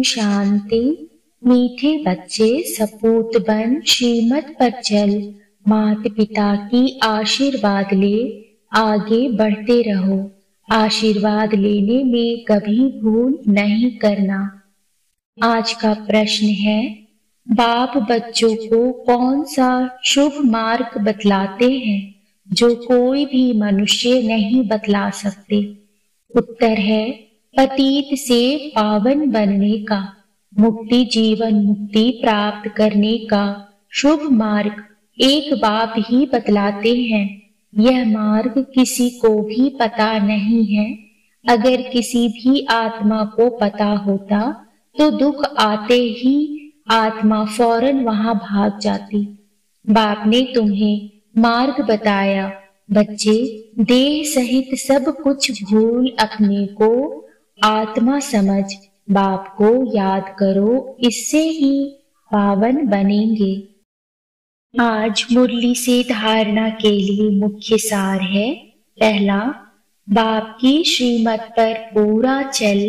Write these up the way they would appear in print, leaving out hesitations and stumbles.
शांति। मीठे बच्चे सपूत बन श्रीमत पर चल, माता पिता की आशीर्वाद ले आगे बढ़ते रहो। आशीर्वाद लेने में कभी भूल नहीं करना। आज का प्रश्न है, बाप बच्चों को कौन सा शुभ मार्ग बतलाते हैं जो कोई भी मनुष्य नहीं बतला सकते? उत्तर है पतित से पावन बनने का, मुक्ति जीवन मुक्ति प्राप्त करने का शुभ मार्ग एक बाप ही बतलाते हैं। यह मार्ग किसी को भी पता नहीं है। अगर किसी भी आत्मा को पता होता तो दुख आते ही आत्मा फौरन वहां भाग जाती। बाप ने तुम्हें मार्ग बताया। बच्चे, देह सहित सब कुछ भूल अपने को आत्मा समझ बाप को याद करो, इससे ही पावन बनेंगे। आज मुरली से धारणा के लिए मुख्य सार है। पहला, बाप की श्रीमत पर पूरा चल,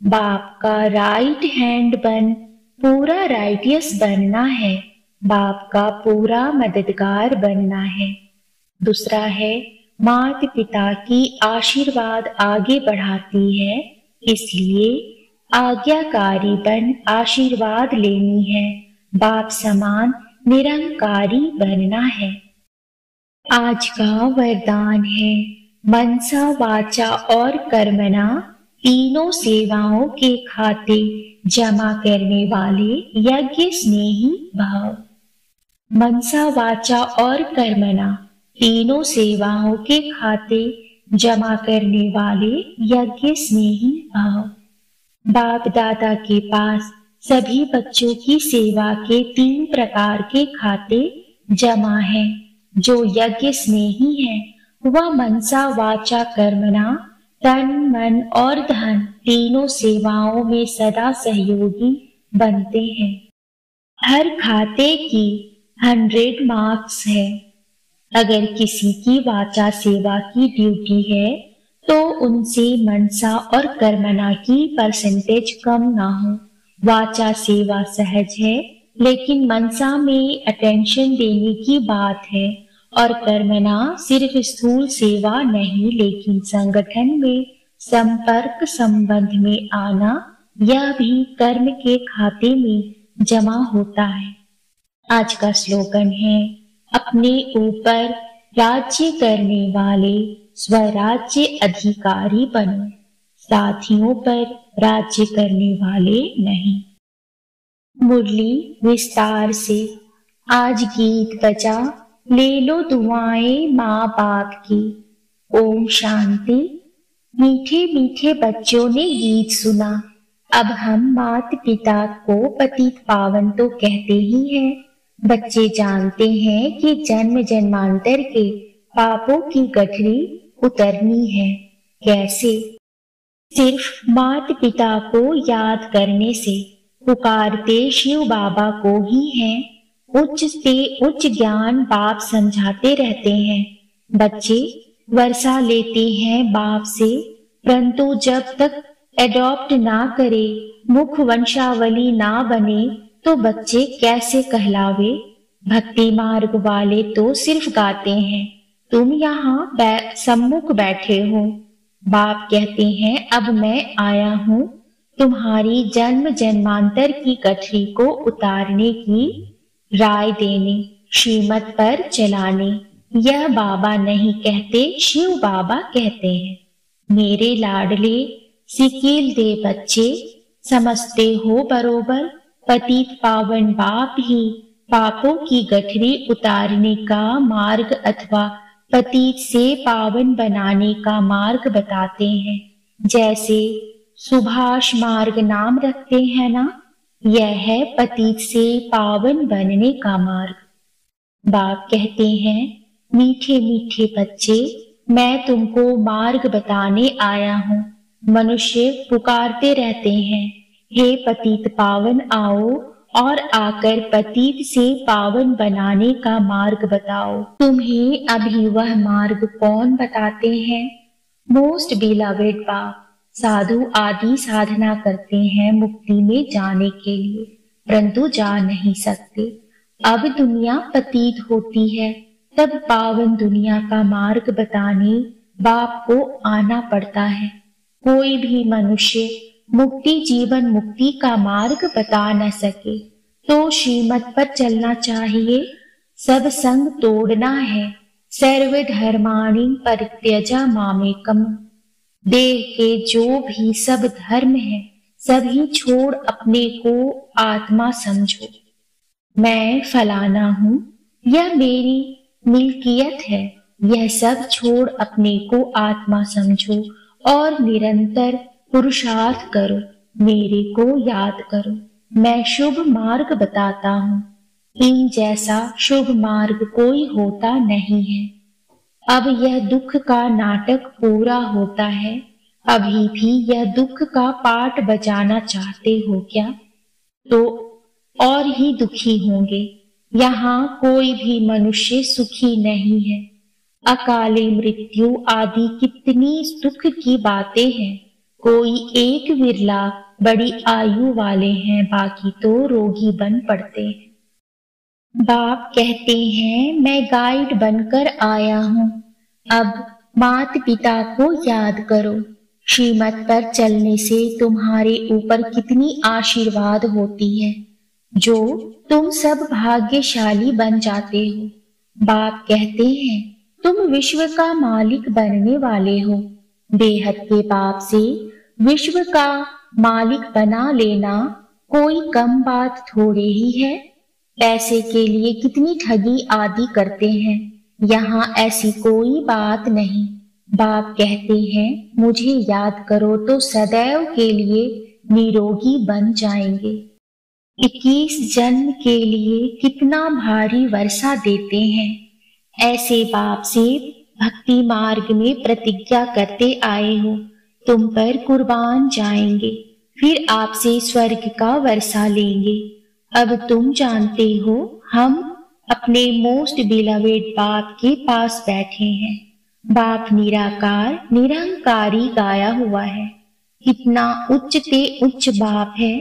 बाप का राइट हैंड बन, पूरा राइटियस बनना है, बाप का पूरा मददगार बनना है। दूसरा है, माता पिता की आशीर्वाद आगे बढ़ाती है, इसलिए आज्ञाकारी बन आशीर्वाद लेनी है, बाप समान निरंकारी बनना है। आज का वरदान है, मनसा वाचा और कर्मणा तीनों सेवाओं के खाते जमा करने वाले यज्ञ स्नेही भाव। मनसा वाचा और कर्मणा तीनों सेवाओं के खाते जमा करने वाले यज्ञ स्नेही भाव। बाप दादा के पास सभी बच्चों की सेवा के 3 प्रकार के खाते जमा हैं। जो यज्ञ स्नेही है वह मनसा वाचा कर्मणा तन मन और धन तीनों सेवाओं में सदा सहयोगी बनते हैं। हर खाते की 100 मार्क्स है। अगर किसी की वाचा सेवा की ड्यूटी है तो उनसे मनसा और कर्मणा की परसेंटेज कम ना हो। वाचा सेवा सहज है, लेकिन मनसा में अटेंशन देने की बात है, और कर्मणा सिर्फ स्थूल सेवा नहीं, लेकिन संगठन में संपर्क संबंध में आना, यह भी कर्म के खाते में जमा होता है। आज का स्लोगन है, अपने ऊपर राज्य करने वाले स्वराज्य अधिकारी बनो, साथियों पर राज्य करने वाले नहीं। मुरली विस्तार से। आज गीत बजा, ले लो दुआएं माँ बाप की। ओम शांति। मीठे मीठे बच्चों ने गीत सुना। अब हम माता पिता को पतित पावन तो कहते ही हैं। बच्चे जानते हैं कि जन्म जन्मांतर के पापों की गठरी उतरनी है। कैसे? सिर्फ माता पिता को याद करने से। पुकारते शिव बाबा को ही हैं। उच्च से उच्च ज्ञान बाप समझाते रहते हैं। बच्चे वर्षा लेते हैं बाप से, परंतु जब तक एडॉप्ट ना करे, मुख वंशावली ना बने, तो बच्चे कैसे कहलावे? भक्ति मार्ग वाले तो सिर्फ गाते हैं, तुम यहाँ सम्मुख बैठे हो। बाप कहते हैं, अब मैं आया हूँ तुम्हारी जन्म जन्मांतर की गठरी को उतारने की राय देने, श्रीमत पर चलाने। यह बाबा नहीं कहते, शिव बाबा कहते हैं। मेरे लाडले सिकील दे बच्चे, समझते हो बरोबर, पतित पावन बाप ही पापों की गठरी उतारने का मार्ग अथवा पतित से पावन बनाने का मार्ग बताते हैं। जैसे सुभाष मार्ग नाम रखते हैं ना, यह है पतित से पावन बनने का मार्ग। बाप कहते हैं, मीठे मीठे बच्चे, मैं तुमको मार्ग बताने आया हूँ। मनुष्य पुकारते रहते हैं, हे पतित पावन आओ, और आकर पतित से पावन बनाने का मार्ग बताओ। तुम्हें अभी वह मार्ग कौन बताते हैं? मोस्ट बिलवेड बाप साधु आदि साधना करते हैं मुक्ति में जाने के लिए, परंतु जा नहीं सकते। अब दुनिया पतित होती है, तब पावन दुनिया का मार्ग बताने बाप को आना पड़ता है। कोई भी मनुष्य मुक्ति जीवन मुक्ति का मार्ग बता न सके तो श्रीमत पर चलना चाहिए। सब संग तोड़ना है। सर्वधर्माणि परित्यजा मामेकम। देह के जो भी सब धर्म है सभी छोड़ अपने को आत्मा समझो। मैं फलाना हूँ, यह मेरी मिल्कियत है, यह सब छोड़ अपने को आत्मा समझो और निरंतर पुरुषार्थ करो। मेरे को याद करो। मैं शुभ मार्ग बताता हूँ। इन जैसा शुभ मार्ग कोई होता नहीं है। अब यह दुख का नाटक पूरा होता है। अभी भी यह दुख का पाठ बजाना चाहते हो क्या? तो और ही दुखी होंगे। यहाँ कोई भी मनुष्य सुखी नहीं है। अकाले मृत्यु आदि कितनी दुख की बातें हैं। कोई एक विरला बड़ी आयु वाले हैं, बाकी तो रोगी बन पड़ते हैं। बाप कहते हैं मैं गाइड बनकर आया हूँ। अब माता पिता को याद करो। श्रीमत पर चलने से तुम्हारे ऊपर कितनी आशीर्वाद होती है, जो तुम सब भाग्यशाली बन जाते हो। बाप कहते हैं तुम विश्व का मालिक बनने वाले हो। बेहद के बाप से विश्व का मालिक बना लेना कोई कम बात थोड़े ही है। पैसे के लिए कितनी ठगी आदि करते हैं, यहाँ ऐसी कोई बात नहीं। बाप कहते हैं मुझे याद करो तो सदैव के लिए निरोगी बन जाएंगे। 21 जन्म के लिए कितना भारी वर्षा देते हैं। ऐसे बाप से भक्ति मार्ग में प्रतिज्ञा करते आए हो, तुम पर कुर्बान जाएंगे, फिर आपसे स्वर्ग का वर्षा लेंगे। अब तुम जानते हो हम अपने मोस्ट बिलवेड बाप के पास बैठे हैं। बाप निराकार निरंकारी गाया हुआ है। कितना उच्च ते उच्च बाप है।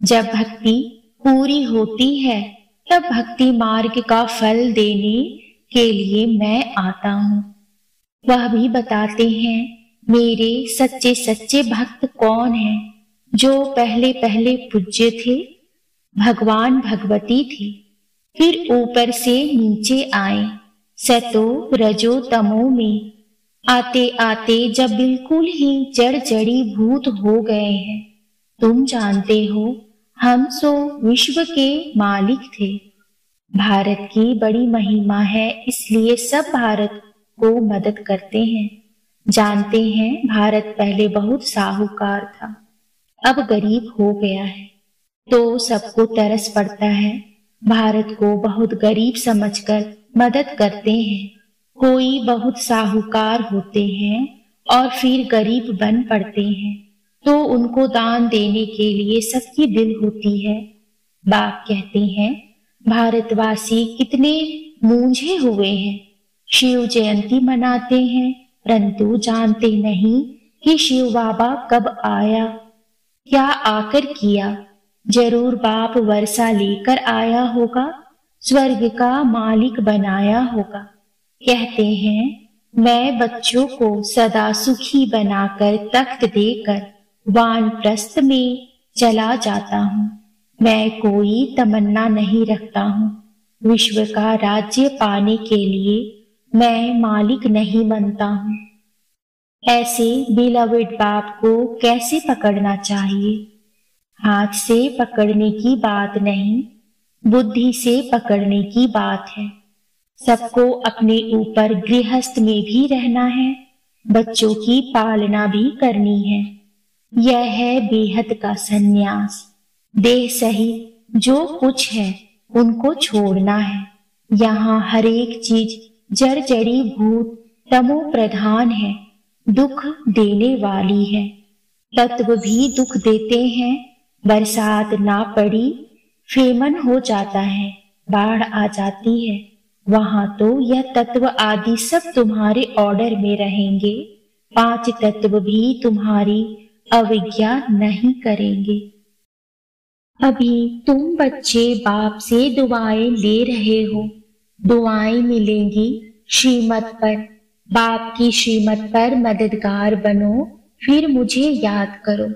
जब भक्ति पूरी होती है तब भक्ति मार्ग का फल देने के लिए मैं आता हूँ। वह भी बताते हैं मेरे सच्चे सच्चे भक्त कौन हैं, जो पहले पहले पूज्य थे, भगवान भगवती थे, फिर ऊपर से नीचे आए, सतो रजो तमो में आते आते जब बिल्कुल ही जड़ जड़ी भूत हो गए हैं। तुम जानते हो हम सो विश्व के मालिक थे। भारत की बड़ी महिमा है, इसलिए सब भारत को मदद करते हैं। जानते हैं भारत पहले बहुत साहूकार था, अब गरीब हो गया है, तो सबको तरस पड़ता है। भारत को बहुत गरीब समझकर मदद करते हैं। कोई बहुत साहूकार होते हैं और फिर गरीब बन पड़ते हैं, तो उनको दान देने के लिए सबकी दिल होती है। बाप कहते हैं भारतवासी कितने मूंझे हुए हैं। शिव जयंती मनाते हैं, परंतु जानते नहीं कि शिव बाबा कब आया, क्या आकर किया। जरूर बाप वर्षा लेकर आया होगा, स्वर्ग का मालिक बनाया होगा। कहते हैं मैं बच्चों को सदा सुखी बनाकर तख्त देकर वानप्रस्थ में चला जाता हूँ। मैं कोई तमन्ना नहीं रखता हूँ। विश्व का राज्य पाने के लिए मैं मालिक नहीं बनता हूँ। ऐसे बिलवेड बाप को कैसे पकड़ना चाहिए? हाथ से पकड़ने की बात नहीं, बुद्धि से पकड़ने की बात है। सबको अपने ऊपर गृहस्थ में भी रहना है, बच्चों की पालना भी करनी है। यह है बेहद का संन्यास। देह सहित जो कुछ है उनको छोड़ना है। यहाँ हर एक चीज जड़ जड़ी भूत तमो प्रधान है, दुख देने वाली है। तत्व भी दुख देते हैं। बरसात ना पड़ी, फेमन हो जाता है, बाढ़ आ जाती है, वहां तो यह तत्व आदि सब तुम्हारे ऑर्डर में रहेंगे। 5 तत्व भी तुम्हारी अवज्ञा नहीं करेंगे। अभी तुम बच्चे बाप से दुआएं ले रहे हो, दुआएं मिलेंगी श्रीमत पर। बाप की श्रीमत पर मददगार बनो, फिर मुझे याद करो,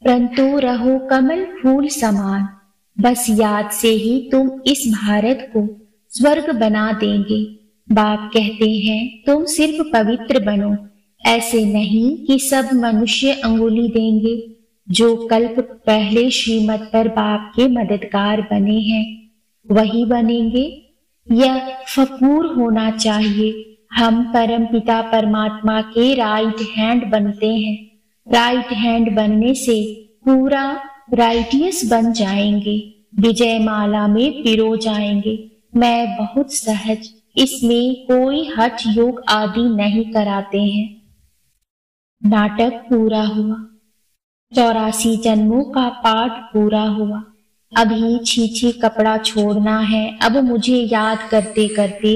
परंतु रहो कमल फूल समान। बस याद से ही तुम इस भारत को स्वर्ग बना देंगे। बाप कहते हैं तुम सिर्फ पवित्र बनो, ऐसे नहीं कि सब मनुष्य अंगुली देंगे। जो कल्प पहले श्रीमत पर बाप के मददगार बने हैं वही बनेंगे। यह फकूर होना चाहिए, हम परम पिता परमात्मा के राइट हैंड बनते हैं। राइट हैंड बनने से पूरा राइटियस बन जाएंगे, विजय माला में पिरो जाएंगे। मैं बहुत सहज, इसमें कोई हठ योग आदि नहीं कराते हैं। नाटक पूरा हुआ। 84 जन्मों का पाठ पूरा हुआ। अभी छीछी कपड़ा छोड़ना है। अब मुझे याद करते करते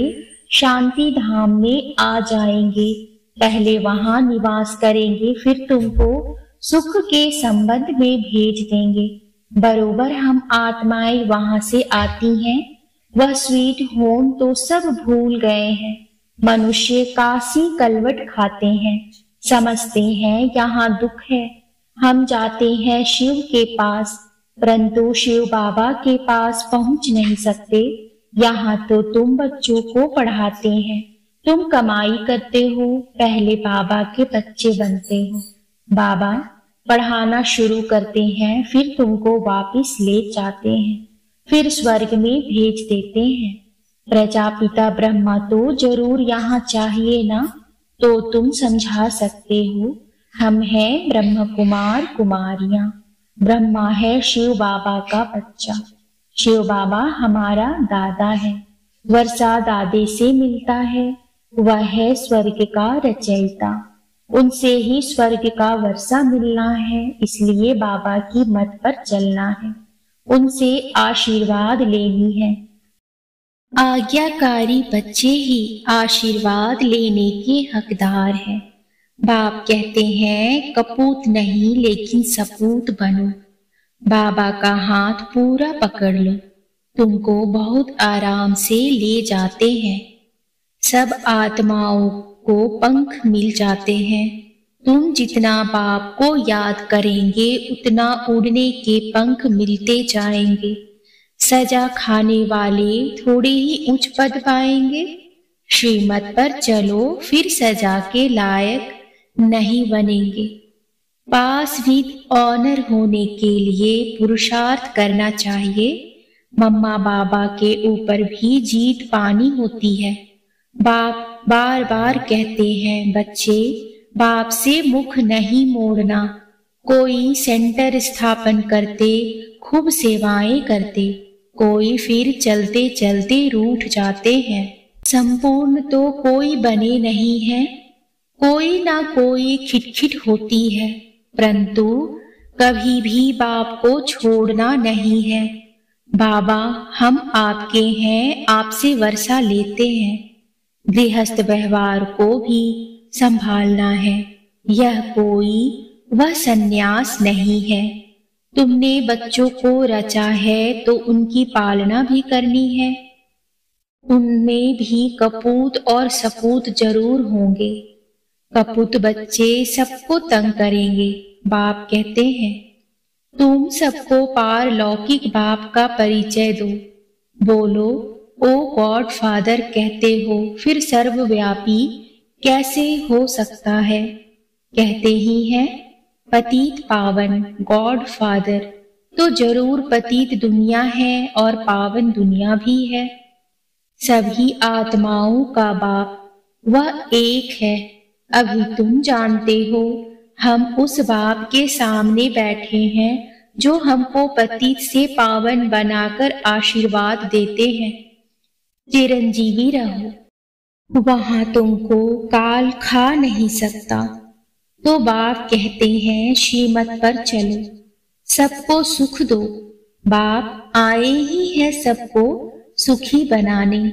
शांति धाम में आ जाएंगे। पहले वहां निवास करेंगे, फिर तुमको सुख के संबंध में भेज देंगे। बरोबर हम आत्माएं वहां से आती हैं। वह स्वीट होम तो सब भूल गए हैं। मनुष्य कासी कलवट खाते हैं, समझते हैं यहाँ दुख है। हम जाते हैं शिव के पास, परंतु शिव बाबा के पास पहुंच नहीं सकते। यहाँ तो तुम बच्चों को पढ़ाते हैं, तुम कमाई करते हो, पहले बाबा के बच्चे बनते हो। बाबा पढ़ाना शुरू करते हैं, फिर तुमको वापस ले जाते हैं, फिर स्वर्ग में भेज देते हैं। प्रजापिता ब्रह्मा तो जरूर यहाँ चाहिए ना, तो तुम समझा सकते हो। हम हैं ब्रह्म कुमार कुमारियां। ब्रह्मा है शिव बाबा का बच्चा, शिव बाबा हमारा दादा है। वर्षा दादे से मिलता है, वह है स्वर्ग का रचयिता। उनसे ही स्वर्ग का वर्षा मिलना है, इसलिए बाबा की मत पर चलना है, उनसे आशीर्वाद लेनी है। आज्ञाकारी बच्चे ही आशीर्वाद लेने के हकदार हैं। बाप कहते हैं कपूत नहीं लेकिन सपूत बनो। बाबा का हाथ पूरा पकड़ लो, तुमको बहुत आराम से ले जाते हैं। सब आत्माओं को पंख मिल जाते हैं। तुम जितना बाप को याद करेंगे उतना उड़ने के पंख मिलते जाएंगे। सजा खाने वाले थोड़े ही उच्च पद पाएंगे। श्रीमत पर चलो, फिर सजा के लायक नहीं बनेंगे। पास विद ऑनर होने के लिए पुरुषार्थ करना चाहिए। मम्मा बाबा के ऊपर भी जीत पानी होती है। बाप बार बार कहते हैं बच्चे बाप से मुख नहीं मोड़ना। कोई सेंटर स्थापन करते, खूब सेवाएं करते, कोई फिर चलते चलते रूठ जाते हैं। संपूर्ण तो कोई बने नहीं है, कोई ना कोई खिटखिट होती है, परंतु कभी भी बाप को छोड़ना नहीं है। बाबा हम आपके हैं, आपसे वर्षा लेते हैं। गृहस्थ व्यवहार को भी संभालना है। यह कोई वह सन्यास नहीं है। तुमने बच्चों को रचा है तो उनकी पालना भी करनी है। उनमें भी कपूत और सपूत जरूर होंगे। कपूत बच्चे सबको तंग करेंगे। बाप कहते हैं तुम सबको पारलौकिक बाप का परिचय दो। बोलो ओ गॉड फादर कहते हो, फिर सर्वव्यापी कैसे हो सकता है? कहते ही हैं पतित पावन गॉड फादर, तो जरूर पतित दुनिया है और पावन दुनिया भी है। सभी आत्माओं का बाप वह एक है। अभी तुम जानते हो हम उस बाप के सामने बैठे हैं जो हमको पतित से पावन बनाकर आशीर्वाद देते हैं। चिरंजीवी रहो, वहां तुमको काल खा नहीं सकता। तो बाप कहते हैं श्रीमत पर चलो, सबको सुख दो। बाप आए ही है सबको सुखी बनाने।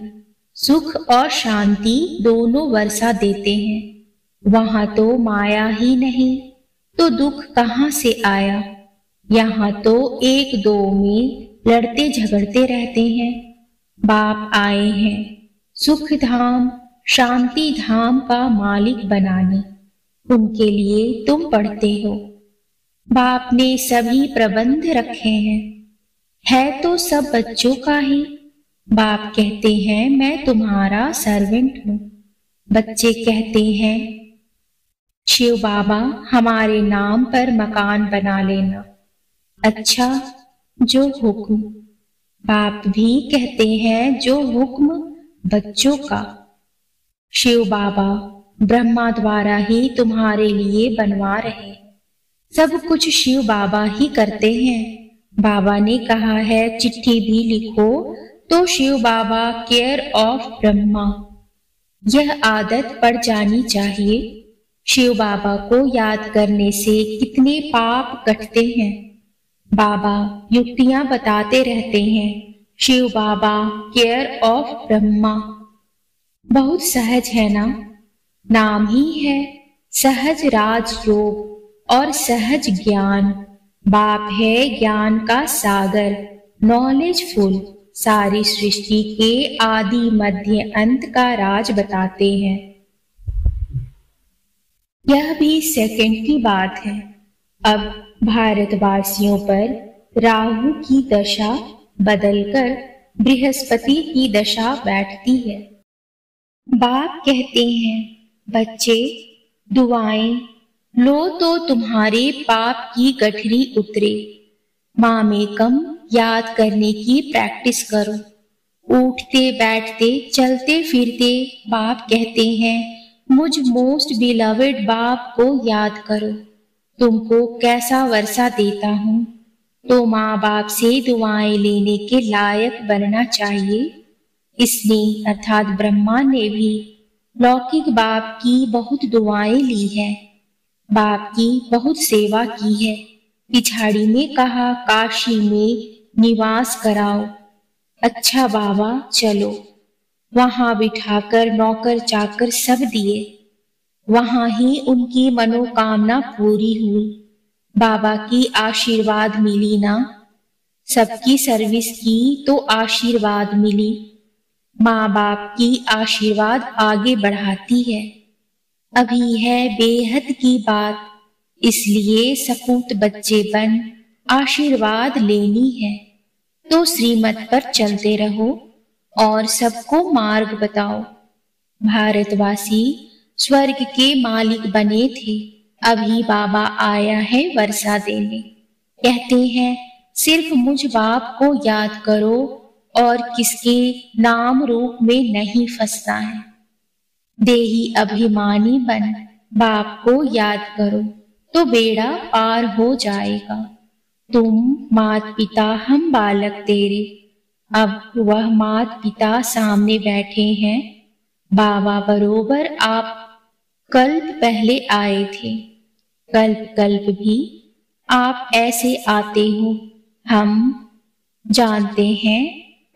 सुख और शांति दोनों वर्षा देते हैं। वहां तो माया ही नहीं, तो दुख कहाँ से आया। यहाँ तो एक दो में लड़ते झगड़ते रहते हैं। बाप आए हैं सुख धाम शांति धाम का मालिक बनाने, उनके लिए तुम पढ़ते हो। बाप ने सभी प्रबंध रखे हैं, है तो सब बच्चों का ही। बाप कहते हैं मैं तुम्हारा सर्वेंट हूं। बच्चे कहते हैं शिव बाबा हमारे नाम पर मकान बना लेना। अच्छा, जो हुक्म। बाप भी कहते हैं जो हुक्म बच्चों का। शिव बाबा ब्रह्मा द्वारा ही तुम्हारे लिए बनवा रहे, सब कुछ शिव बाबा ही करते हैं। बाबा ने कहा है चिट्ठी भी लिखो तो शिव बाबा केयर ऑफ ब्रह्मा। यह आदत पड़ जानी चाहिए। शिव बाबा को याद करने से कितने पाप कटते हैं। बाबा युक्तियां बताते रहते हैं, शिव बाबा केयर ऑफ ब्रह्मा। बहुत सहज है ना, नाम ही है सहज राज योग और सहज ज्ञान। बाप है ज्ञान का सागर, नॉलेजफुल। सारी सृष्टि के आदि मध्य अंत का राज बताते हैं। यह भी सेकंड की बात है। अब भारतवासियों पर राहु की दशा बदलकर बृहस्पति की दशा बैठती है। बाप कहते हैं बच्चे दुआएं लो तो तुम्हारे पाप की गठरी उतरे। माँ में कम याद करने की प्रैक्टिस करो। उठते बैठते चलते फिरते बाप कहते हैं मुझ मोस्ट बिलवेड बाप को याद करो। तुमको कैसा वर्षा देता हूँ। तो माँ बाप से दुआएं लेने के लायक बनना चाहिए। इसने अर्थात ब्रह्मा ने भी लौकिक बाप की बहुत दुआएं ली है, बाप की बहुत सेवा की है। पिछाड़ी में कहा काशी में निवास कराओ। अच्छा बाबा चलो, वहां बिठाकर नौकर चाकर सब दिए। वहां ही उनकी मनोकामना पूरी हुई। बाबा की आशीर्वाद मिली ना। सबकी सर्विस की तो आशीर्वाद मिली। माँ बाप की आशीर्वाद आगे बढ़ाती है। अभी है बेहद की बात, इसलिए सपूत बच्चे बन आशीर्वाद लेनी है। तो श्रीमत पर चलते रहो और सबको मार्ग बताओ। भारतवासी स्वर्ग के मालिक बने थे, अभी बाबा आया है वर्षा देने। कहते हैं सिर्फ मुझ बाप को याद करो और किसके नाम रूप में नहीं फंसना है। देही अभिमानी बन बाप को याद करो तो बेड़ा पार हो जाएगा। तुम मात पिता हम बालक तेरे। अब वह मात पिता सामने बैठे हैं। बाबा बरोबर आप कल्प पहले आए थे, कल्प कल्प भी आप ऐसे आते हो। हम जानते हैं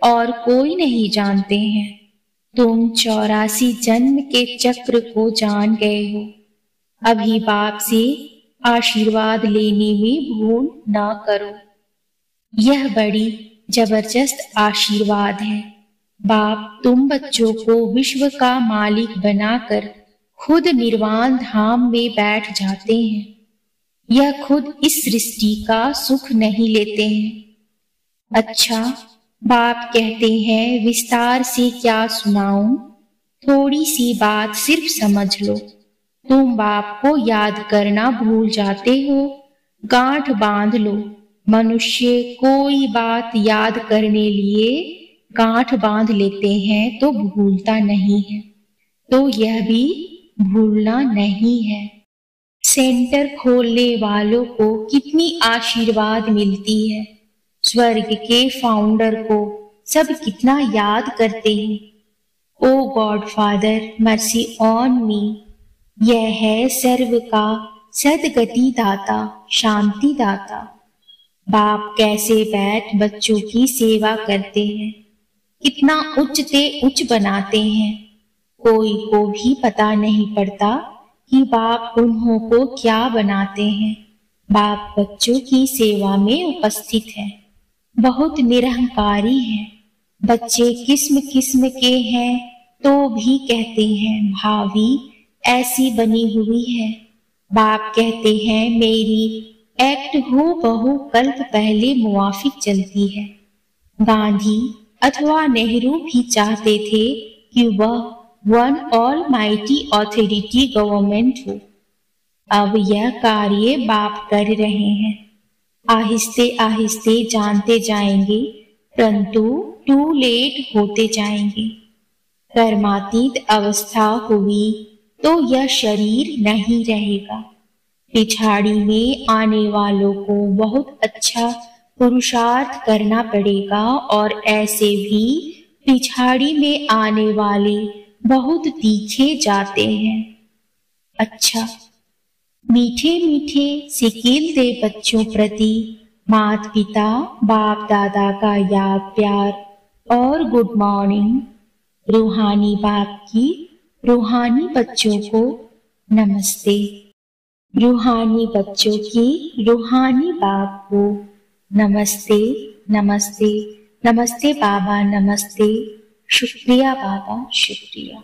और कोई नहीं जानते हैं। तुम 84 जन्म के चक्र को जान गए हो। अभी बाप से आशीर्वाद लेने में भूल ना करो। यह बड़ी जबरदस्त आशीर्वाद है। बाप तुम बच्चों को विश्व का मालिक बनाकर खुद निर्वाण धाम में बैठ जाते हैं। यह खुद इस सृष्टि का सुख नहीं लेते हैं। अच्छा, बाप कहते हैं विस्तार से क्या सुनाऊं, थोड़ी सी बात सिर्फ समझ लो। तुम बाप को याद करना भूल जाते हो, गांठ बांध लो। मनुष्य कोई बात याद करने लिए गांठ बांध लेते हैं तो भूलता नहीं है, तो यह भी भूलना नहीं है। सेंटर खोलने वालों को कितनी आशीर्वाद मिलती है। स्वर्ग के फाउंडर को सब कितना याद करते हैं। O God Father mercy on me. यह है सर्व का सदगति दाता, शांति दाता। बाप कैसे बैठ बच्चों की सेवा करते हैं, कितना उच्च ते उच्च बनाते हैं। कोई को भी पता नहीं पड़ता कि बाप उन्हों को क्या बनाते हैं। बाप बच्चों की सेवा में उपस्थित है, बहुत निरहंकारी है। बच्चे किस्म किस्म के हैं तो भी कहते हैं भाभी ऐसी बनी हुई है। बाप कहते हैं मेरी एक्ट हूबहू कल्प पहले मुवाफिक चलती है। गांधी अथवा नेहरू भी चाहते थे कि वह one all mighty authority government हो। अब यह कार्य बाप कर रहे हैं। आहिस्ते आहिस्ते जानते जाएंगे, परंतु टू लेट होते जाएंगे। कर्मातीत अवस्था हुई तो यह शरीर नहीं रहेगा। पिछाड़ी में आने वालों को बहुत अच्छा पुरुषार्थ करना पड़ेगा और ऐसे भी पिछाड़ी में आने वाले बहुत तीखे जाते हैं। अच्छा, मीठे मीठे सिकील दे बच्चों प्रति माता पिता बाप दादा का याद प्यार और गुड मॉर्निंग। रूहानी बाप की रूहानी बच्चों को नमस्ते। रूहानी बच्चों की रूहानी बाप को नमस्ते नमस्ते नमस्ते बाबा नमस्ते। शुक्रिया बाबा शुक्रिया।